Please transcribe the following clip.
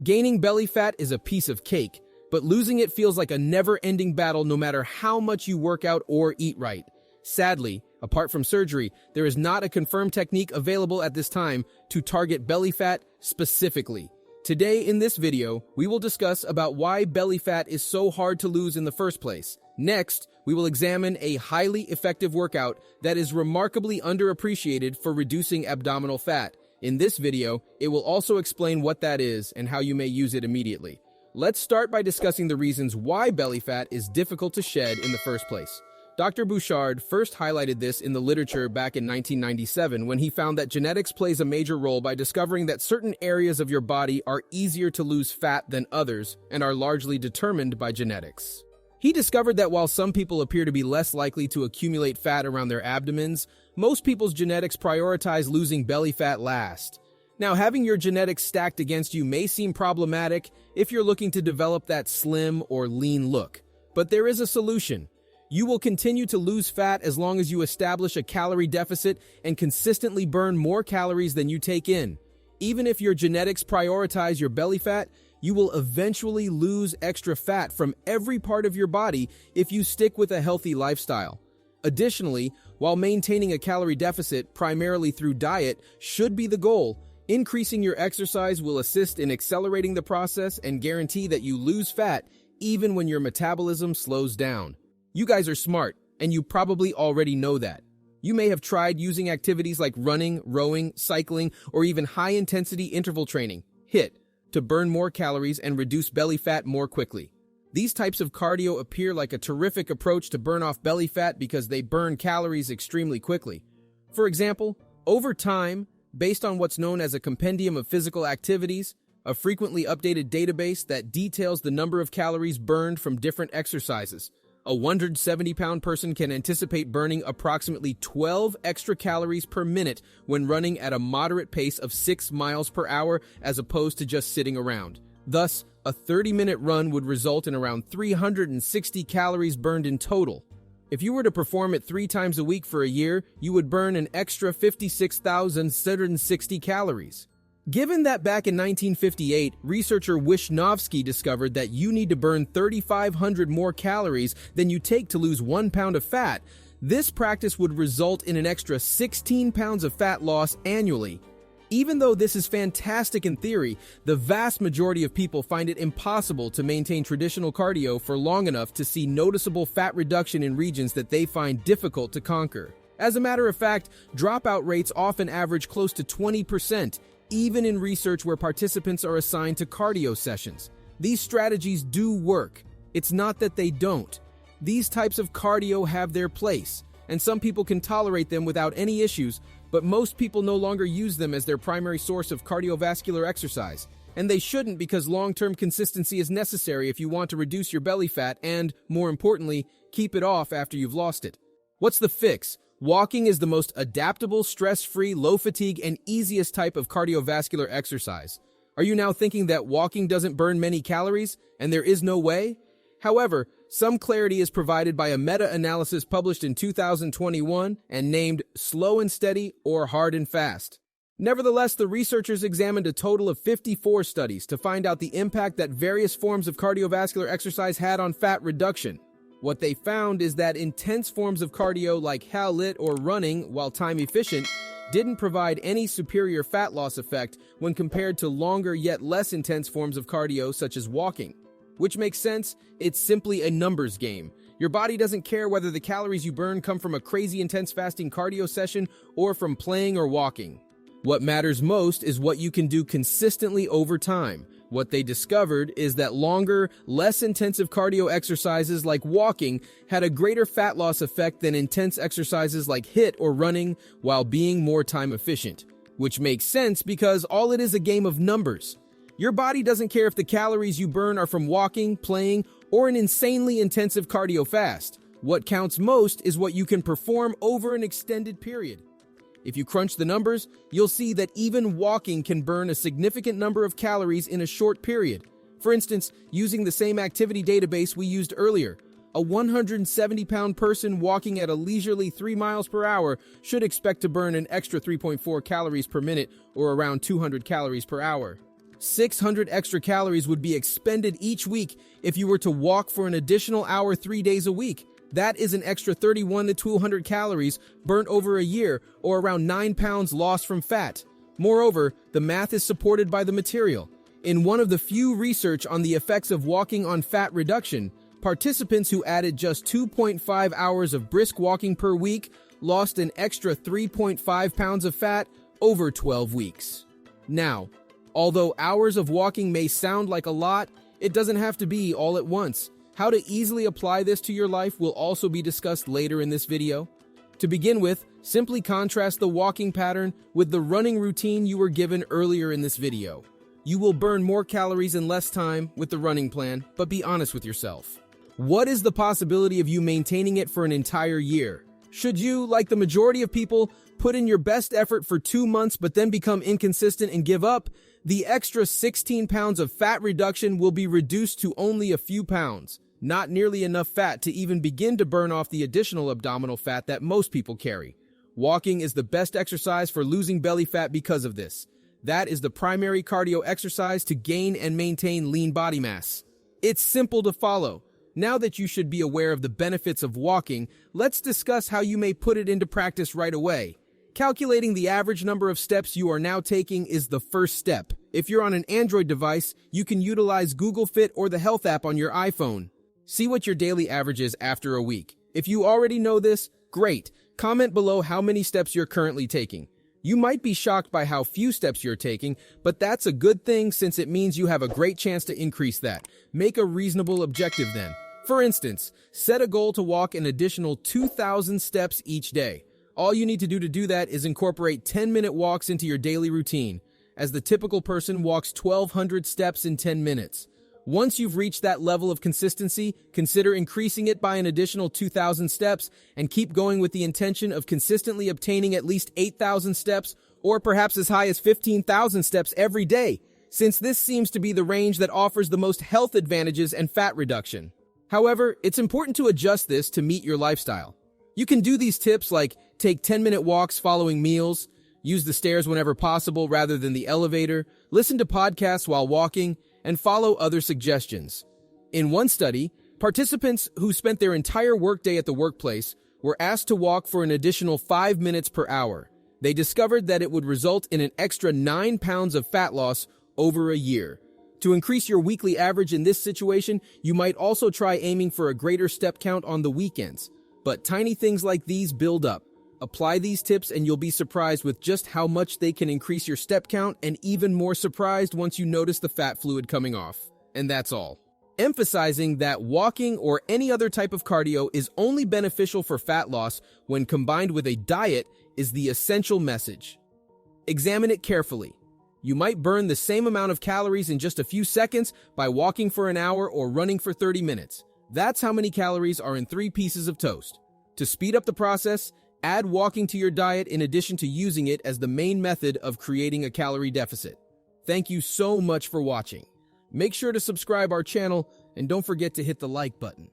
Gaining belly fat is a piece of cake, but losing it feels like a never-ending battle no matter how much you work out or eat right. Sadly, apart from surgery, there is not a confirmed technique available at this time to target belly fat specifically. Today in this video, we will discuss about why belly fat is so hard to lose in the first place. Next, we will examine a highly effective workout that is remarkably underappreciated for reducing abdominal fat. In this video, it will also explain what that is and how you may use it immediately. Let's start by discussing the reasons why belly fat is difficult to shed in the first place. Dr. Bouchard first highlighted this in the literature back in 1997 when he found that genetics plays a major role by discovering that certain areas of your body are easier to lose fat than others and are largely determined by genetics. He discovered that while some people appear to be less likely to accumulate fat around their abdomens, most people's genetics prioritize losing belly fat last. Now, having your genetics stacked against you may seem problematic if you're looking to develop that slim or lean look, but there is a solution. You will continue to lose fat as long as you establish a calorie deficit and consistently burn more calories than you take in. Even if your genetics prioritize your belly fat, you will eventually lose extra fat from every part of your body if you stick with a healthy lifestyle. Additionally, while maintaining a calorie deficit primarily through diet should be the goal, increasing your exercise will assist in accelerating the process and guarantee that you lose fat even when your metabolism slows down. You guys are smart, and you probably already know that. You may have tried using activities like running, rowing, cycling, or even high-intensity interval training, HIIT, to burn more calories and reduce belly fat more quickly. These types of cardio appear like a terrific approach to burn off belly fat because they burn calories extremely quickly. For example, over time, based on what's known as a compendium of physical activities, a frequently updated database that details the number of calories burned from different exercises, a 170-pound person can anticipate burning approximately 12 extra calories per minute when running at a moderate pace of 6 miles per hour as opposed to just sitting around. Thus, a 30-minute run would result in around 360 calories burned in total. If you were to perform it 3 times a week for a year, you would burn an extra 56,760 calories. Given that back in 1958, researcher Wishnowsky discovered that you need to burn 3,500 more calories than you take to lose 1 pound of fat, this practice would result in an extra 16 pounds of fat loss annually. Even though this is fantastic in theory, the vast majority of people find it impossible to maintain traditional cardio for long enough to see noticeable fat reduction in regions that they find difficult to conquer. As a matter of fact, dropout rates often average close to 20%, even in research where participants are assigned to cardio sessions. These strategies do work. It's not that they don't. These types of cardio have their place, and some people can tolerate them without any issues, but most people no longer use them as their primary source of cardiovascular exercise. And they shouldn't, because long-term consistency is necessary if you want to reduce your belly fat and, more importantly, keep it off after you've lost it. What's the fix? Walking is the most adaptable, stress-free, low-fatigue, and easiest type of cardiovascular exercise. Are you now thinking that walking doesn't burn many calories, and there is no way? However, some clarity is provided by a meta-analysis published in 2021 and named Slow and Steady or Hard and Fast. Nevertheless, the researchers examined a total of 54 studies to find out the impact that various forms of cardiovascular exercise had on fat reduction. What they found is that intense forms of cardio like HIIT or running, while time efficient, didn't provide any superior fat loss effect when compared to longer yet less intense forms of cardio such as walking. Which makes sense, it's simply a numbers game. Your body doesn't care whether the calories you burn come from a crazy intense fasting cardio session or from playing or walking. What matters most is what you can do consistently over time. What they discovered is that longer, less intensive cardio exercises like walking had a greater fat loss effect than intense exercises like HIIT or running while being more time efficient. Which makes sense because all it is a game of numbers. Your body doesn't care if the calories you burn are from walking, playing, or an insanely intensive cardio fast. What counts most is what you can perform over an extended period. If you crunch the numbers, you'll see that even walking can burn a significant number of calories in a short period. For instance, using the same activity database we used earlier, a 170-pound person walking at a leisurely 3 miles per hour should expect to burn an extra 3.4 calories per minute or around 200 calories per hour. 600 extra calories would be expended each week if you were to walk for an additional hour 3 days a week. That is an extra 31 to 200 calories burnt over a year, or around 9 pounds lost from fat. Moreover, the math is supported by the material. In one of the few research on the effects of walking on fat reduction, participants who added just 2.5 hours of brisk walking per week lost an extra 3.5 pounds of fat over 12 weeks. Now, although hours of walking may sound like a lot, it doesn't have to be all at once. How to easily apply this to your life will also be discussed later in this video. To begin with, simply contrast the walking pattern with the running routine you were given earlier in this video. You will burn more calories in less time with the running plan, but be honest with yourself. What is the possibility of you maintaining it for an entire year? Should you, like the majority of people, put in your best effort for 2 months but then become inconsistent and give up? The extra 16 pounds of fat reduction will be reduced to only a few pounds. Not nearly enough fat to even begin to burn off the additional abdominal fat that most people carry. Walking is the best exercise for losing belly fat because of this. That is the primary cardio exercise to gain and maintain lean body mass. It's simple to follow. Now that you should be aware of the benefits of walking, let's discuss how you may put it into practice right away. Calculating the average number of steps you are now taking is the first step. If you're on an Android device, you can utilize Google Fit or the Health app on your iPhone. See what your daily average is after a week. If you already know this, great. Comment below how many steps you're currently taking. You might be shocked by how few steps you're taking, but that's a good thing since it means you have a great chance to increase that. Make a reasonable objective then. For instance, set a goal to walk an additional 2,000 steps each day. All you need to do that is incorporate 10-minute walks into your daily routine, as the typical person walks 1,200 steps in 10 minutes. Once you've reached that level of consistency, consider increasing it by an additional 2,000 steps and keep going with the intention of consistently obtaining at least 8,000 steps or perhaps as high as 15,000 steps every day, since this seems to be the range that offers the most health advantages and fat reduction. However, it's important to adjust this to meet your lifestyle. You can do these tips like take 10-minute walks following meals, use the stairs whenever possible rather than the elevator, listen to podcasts while walking, and follow other suggestions. In one study, participants who spent their entire workday at the workplace were asked to walk for an additional 5 minutes per hour. They discovered that it would result in an extra 9 pounds of fat loss over a year. To increase your weekly average in this situation, you might also try aiming for a greater step count on the weekends. But tiny things like these build up. Apply these tips and you'll be surprised with just how much they can increase your step count, and even more surprised once you notice the fat fluid coming off. And that's all. Emphasizing that walking or any other type of cardio is only beneficial for fat loss when combined with a diet is the essential message. Examine it carefully. You might burn the same amount of calories in just a few seconds by walking for an hour or running for 30 minutes. That's how many calories are in 3 pieces of toast. To speed up the process, add walking to your diet in addition to using it as the main method of creating a calorie deficit. Thank you so much for watching. Make sure to subscribe our channel and don't forget to hit the like button.